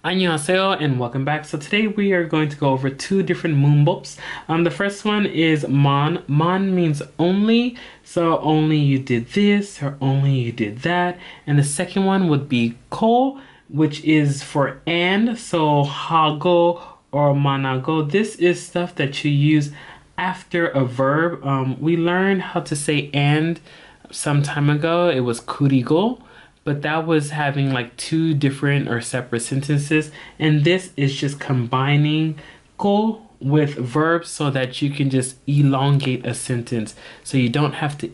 안녕하세요 and welcome back. So today we are going to go over two different moonbops. The first one is mon. Mon means only, so only you did this or only you did that. And the second one would be ko, which is for and, so hago or manago. This is stuff that you use after a verb. We learned how to say and some time ago. It was kurigo, but that was having like two different or separate sentences, and this is just combining ko with verbs so that you can just elongate a sentence, so you don't have to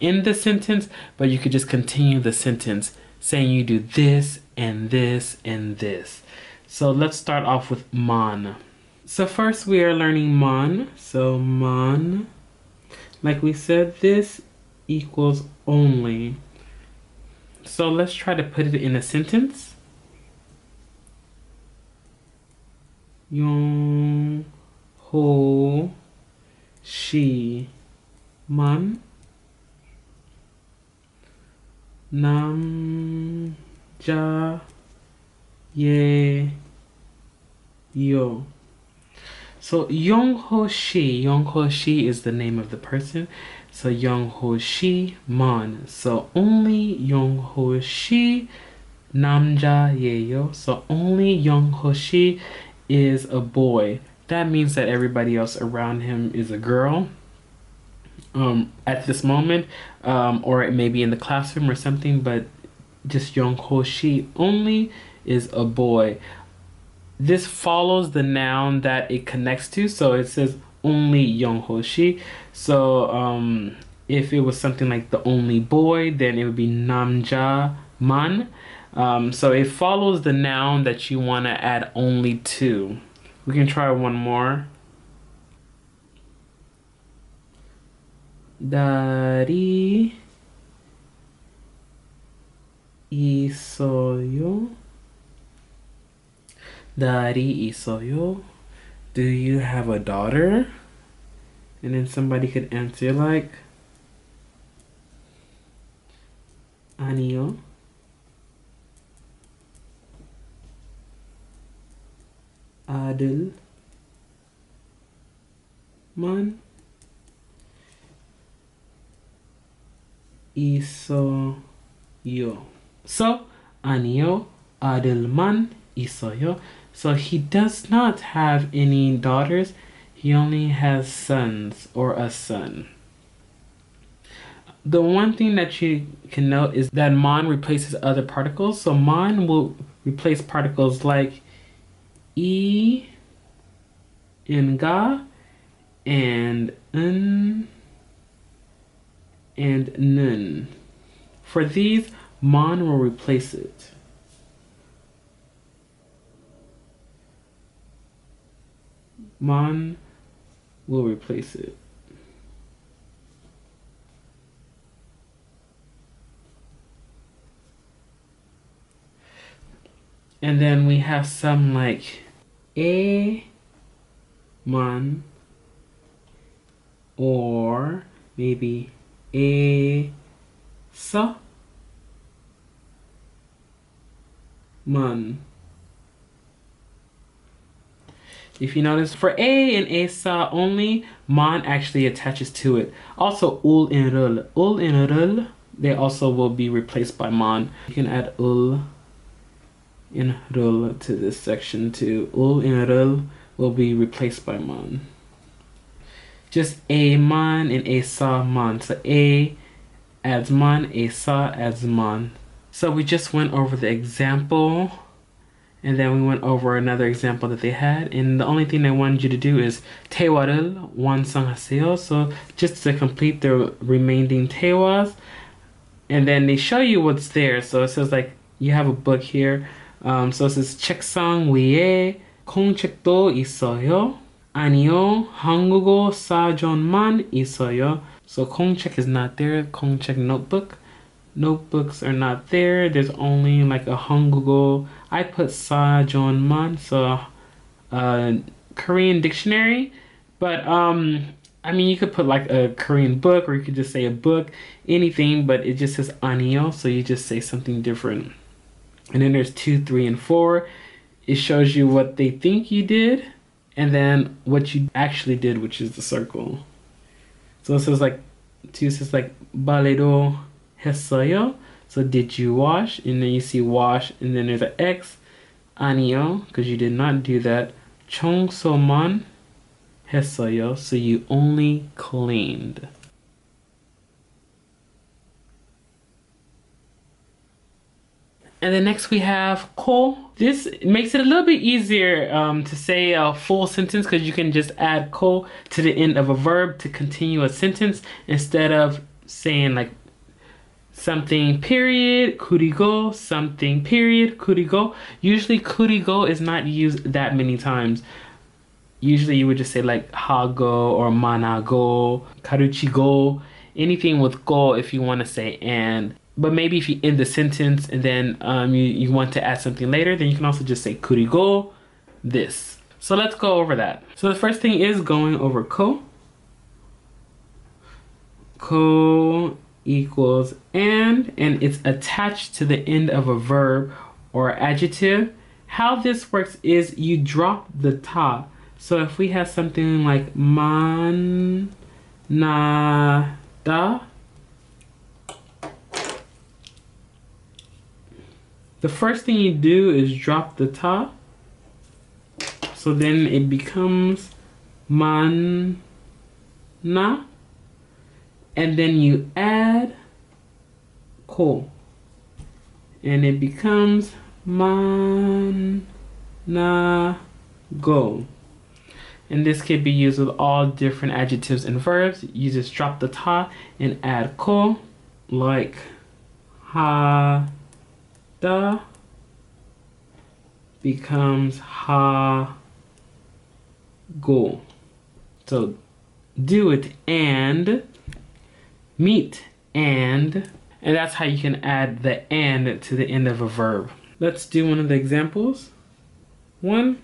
end the sentence, but you could just continue the sentence saying you do this and this and this. So let's start off with mon. So first we are learning mon. So mon, like we said, this equals only. So let's try to put it in a sentence. Yong ho shi man nam ja ye yo. So Yong Ho Shi is the name of the person. So Yong Ho Shi man. So only Yong Ho Shi namja yeyo. So only Yong Ho Shi is a boy. That means that everybody else around him is a girl. At this moment, or it may be in the classroom or something, but just Yong Ho Shi only is a boy. This follows the noun that it connects to, so it says only Yong Ho Shi. So if it was something like the only boy, then it would be namja man. So it follows the noun that you want to add only to. We can try one more. Dari isoyo. Dari isoyo. Do you have a daughter? And then somebody could answer like Anio. Adel man isoyo. So Anio Adel man isoyo. So he does not have any daughters. He only has sons or a son. The one thing that you can note is that mon replaces other particles. So mon will replace particles like e and ga and n and nun. For these, mon will replace it. Mon will replace it. And then we have some like a man, or maybe a sa man. If you notice, for a and a sa only, man actually attaches to it. Also ul and rul, they also will be replaced by man. You can add ul in rul to this section too. Ul in rul will be replaced by man. Just a man and a sa man. So a adds man, a sa adds man. So we just went over the example, and then we went over another example that they had, and the only thing they wanted you to do is 대화를 완성하세요. So just to complete the remaining 대화s, and then they show you what's there. So it says like you have a book here. So it says 책상 위에 공책도 있어요. 아니요, 한국어 사전만 있어요. So 공책 is not there. 공책 notebook. Notebooks are not there. There's only like a 한국어. I put 사전만, so Korean dictionary. But I mean, you could put like a Korean book, or you could just say a book, anything. But it just says 아니요, so you just say something different. And then there's 2, 3, and 4. it shows you what they think you did and then what you actually did, which is the circle. So it says like, two says like, balero 했어요. So did you wash? And then you see wash, and then there's an X. 아니요, because you did not do that. 청소만 했어요. So you only cleaned. And then next we have ko. This makes it a little bit easier to say a full sentence because you can just add ko to the end of a verb to continue a sentence instead of saying like something period, 그리고, something period, 그리고. Usually 그리고 is not used that many times. Usually you would just say like 하고 or 만하고, 가르치고, anything with go if you want to say and. But maybe if you end the sentence and then you want to add something later, then you can also just say 그리고 this. So let's go over that. So the first thing is going over ko. Ko equals and it's attached to the end of a verb or adjective. How this works is you drop the ta. So if we have something like man, na, da, the first thing you do is drop the ta. So then it becomes man, na. And then you add ko. And it becomes man, na, go. And this can be used with all different adjectives and verbs. You just drop the ta and add ko, like ha, da becomes ha, go. So do it and, meet and that's how you can add the and to the end of a verb. Let's do one of the examples. One.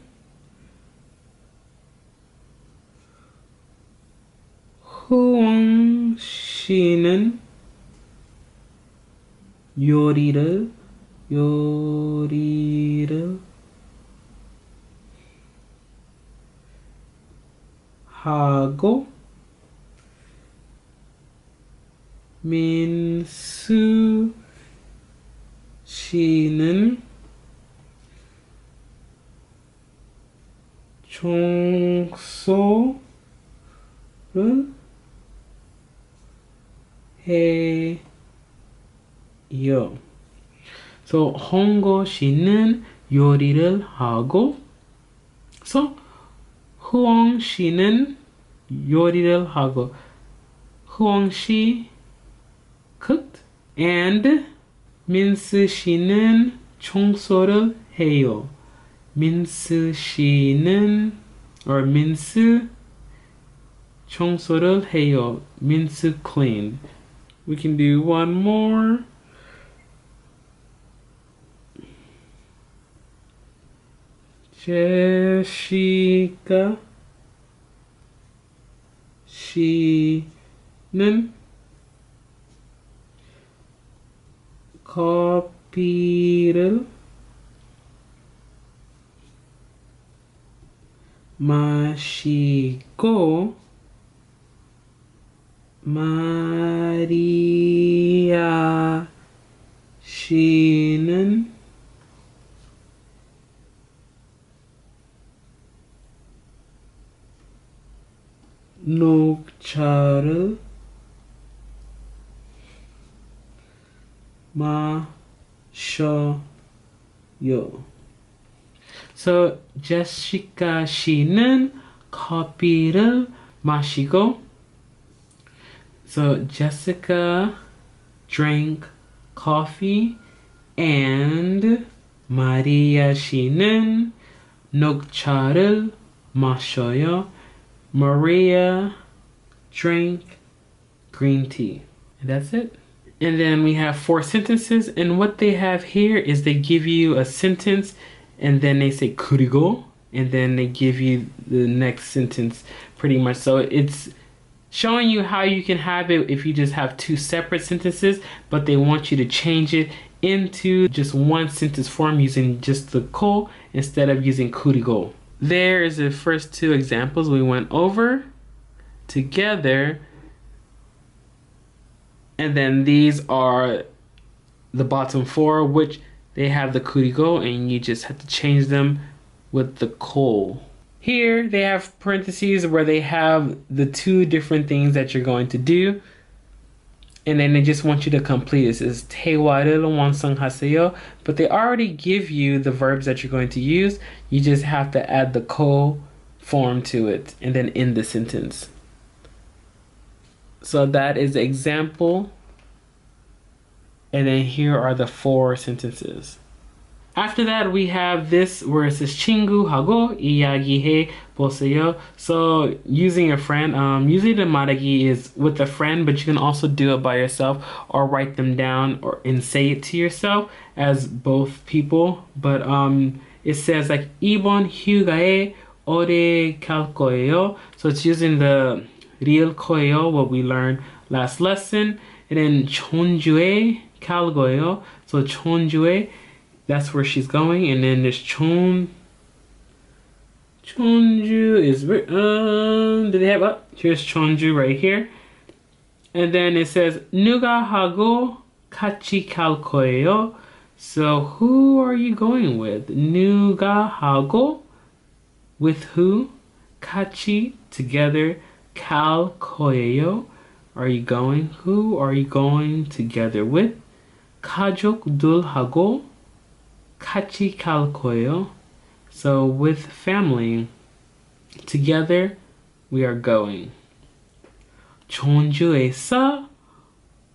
후왕 씨는 요리를 하고 민수 씨는 청소를 해요. So 홍고 씨는 요리를 하고, so 후왕 씨는 요리를 하고, 후왕 씨 cooked, and 민수 씨는 청소를 해요. 민수 씨는 or 민수 청소를 해요. 민수 clean. We can do one more. 제시카 씨는 커피를 마시고 마리아 씨는 녹차를 마셔요. So Jessica 씨는 커피를 마시고. So Jessica drank coffee and Maria 씨는 녹차를 마셔요. Maria drank green tea. And that's it. And then we have 4 sentences, and what they have here is they give you a sentence and then they say 그리고 and then they give you the next sentence pretty much. So it's showing you how you can have it if you just have 2 separate sentences, but they want you to change it into just one sentence form using just the ko instead of using kurigo. There is the first two examples we went over together. And then these are the bottom four, which they have the kurigo, and you just have to change them with the ko. Here they have parentheses where they have the two different things that you're going to do. And then they just want you to complete it. It says 대화를 완성하세요. But they already give you the verbs that you're going to use. You just have to add the ko form to it and then end the sentence. So that is the example. And then here are the four sentences. After that, we have this where it says 친구하고 이야기해 보세요. So using a friend, usually the 말하기 is with a friend, but you can also do it by yourself or write them down and say it to yourself as both people. But it says like 이번 휴가에 어디 갈 거예요. So it's using the real 거예요, what we learned last lesson. And then 전주에 갈 거예요. So 전주에, that's where she's going. And then there's Cheonju is, do they have, here's Cheonju right here. And then it says 누가 하고 같이 갈 거예요. So who are you going with? 누가 하고, with who? 같이, together. 갈 거예요. Are you going? Who are you going together with? 가족들하고 같이 갈 거예요. So with family, together we are going. 전주에서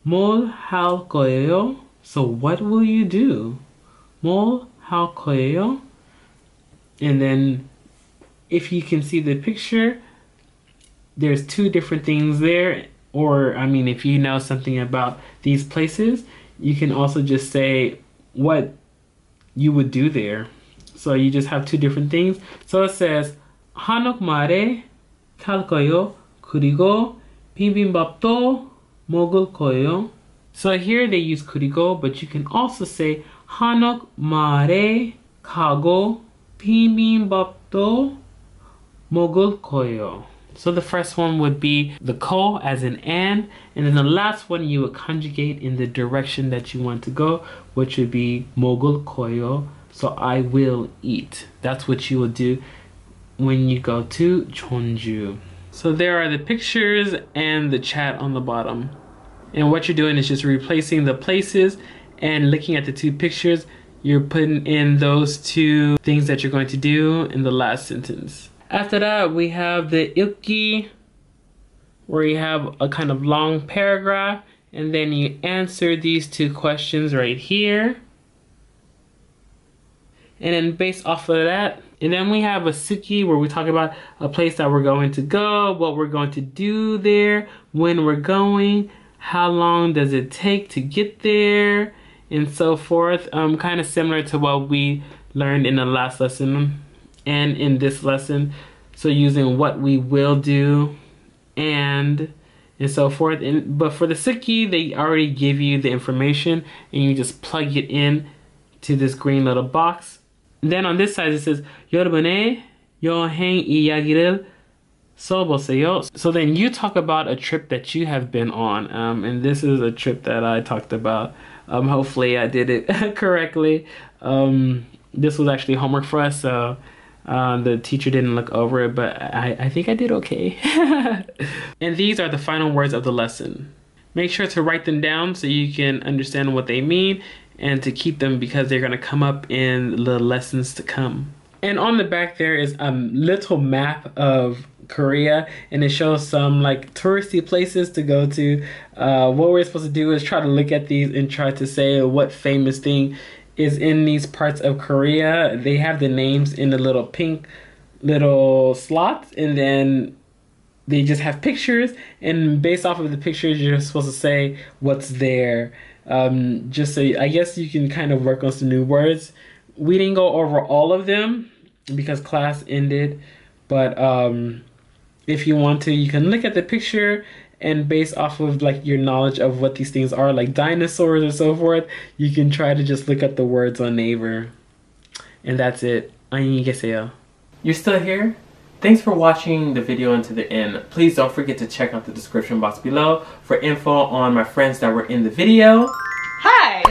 뭘 할 거예요? So what will you do? 뭘 할 거예요? And then if you can see the picture, there's two different things there. Or, I mean, if you know something about these places, you can also just say what you would do there. So you just have two different things. So it says 한옥마을에 갈 거예요. 그리고 비빔밥도 먹을 거예요. So here they use 그리고, but you can also say 한옥마을에 가고 비빔밥도 먹을 거예요. So the first one would be the ko as in and then the last one you would conjugate in the direction that you want to go, which would be 먹을 거예요. So I will eat. That's what you will do when you go to Cheonju. So there are the pictures and the chat on the bottom. And what you're doing is just replacing the places and looking at the two pictures. You're putting in those two things that you're going to do in the last sentence. After that, we have the 읽기, where you have a kind of long paragraph, and then you answer these two questions right here. And then based off of that, and then we have a 쓰기, where we talk about a place that we're going to go, what we're going to do there, when we're going, how long does it take to get there, and so forth. Kind of similar to what we learned in the last lesson and in this lesson. So using what we will do and so forth. But for the 쓰기, they already give you the information and you just plug it in to this green little box. And then on this side it says 여러분의 여행 이야기를 써보세요. So then you talk about a trip that you have been on, and this is a trip that I talked about. Hopefully I did it correctly. This was actually homework for us, so the teacher didn't look over it, but I think I did okay. And these are the final words of the lesson. Make sure to write them down so you can understand what they mean and to keep them because they're going to come up in the lessons to come. And on the back there is a little map of Korea, and it shows some like touristy places to go to. What we're supposed to do is try to look at these and try to say what famous thing is in these parts of Korea. They have the names in the little pink little slots, and then they just have pictures, and based off of the pictures you're supposed to say what's there. Just so I guess you can kind of work on some new words. We didn't go over all of them because class ended, but if you want to, you can look at the picture and based off of like your knowledge of what these things are, like dinosaurs or so forth, you can try to just look up the words on Naver. And that's it. 안녕히 계세요. You're still here? Thanks for watching the video until the end. Please don't forget to check out the description box below for info on my friends that were in the video. Hi!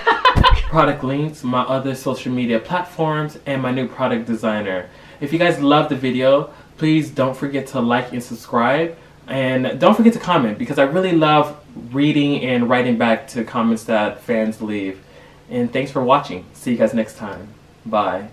Product links, my other social media platforms, and my new product designer. If you guys love the video, please don't forget to like and subscribe. And don't forget to comment, because I really love reading and writing back to comments that fans leave. And thanks for watching. See you guys next time. Bye.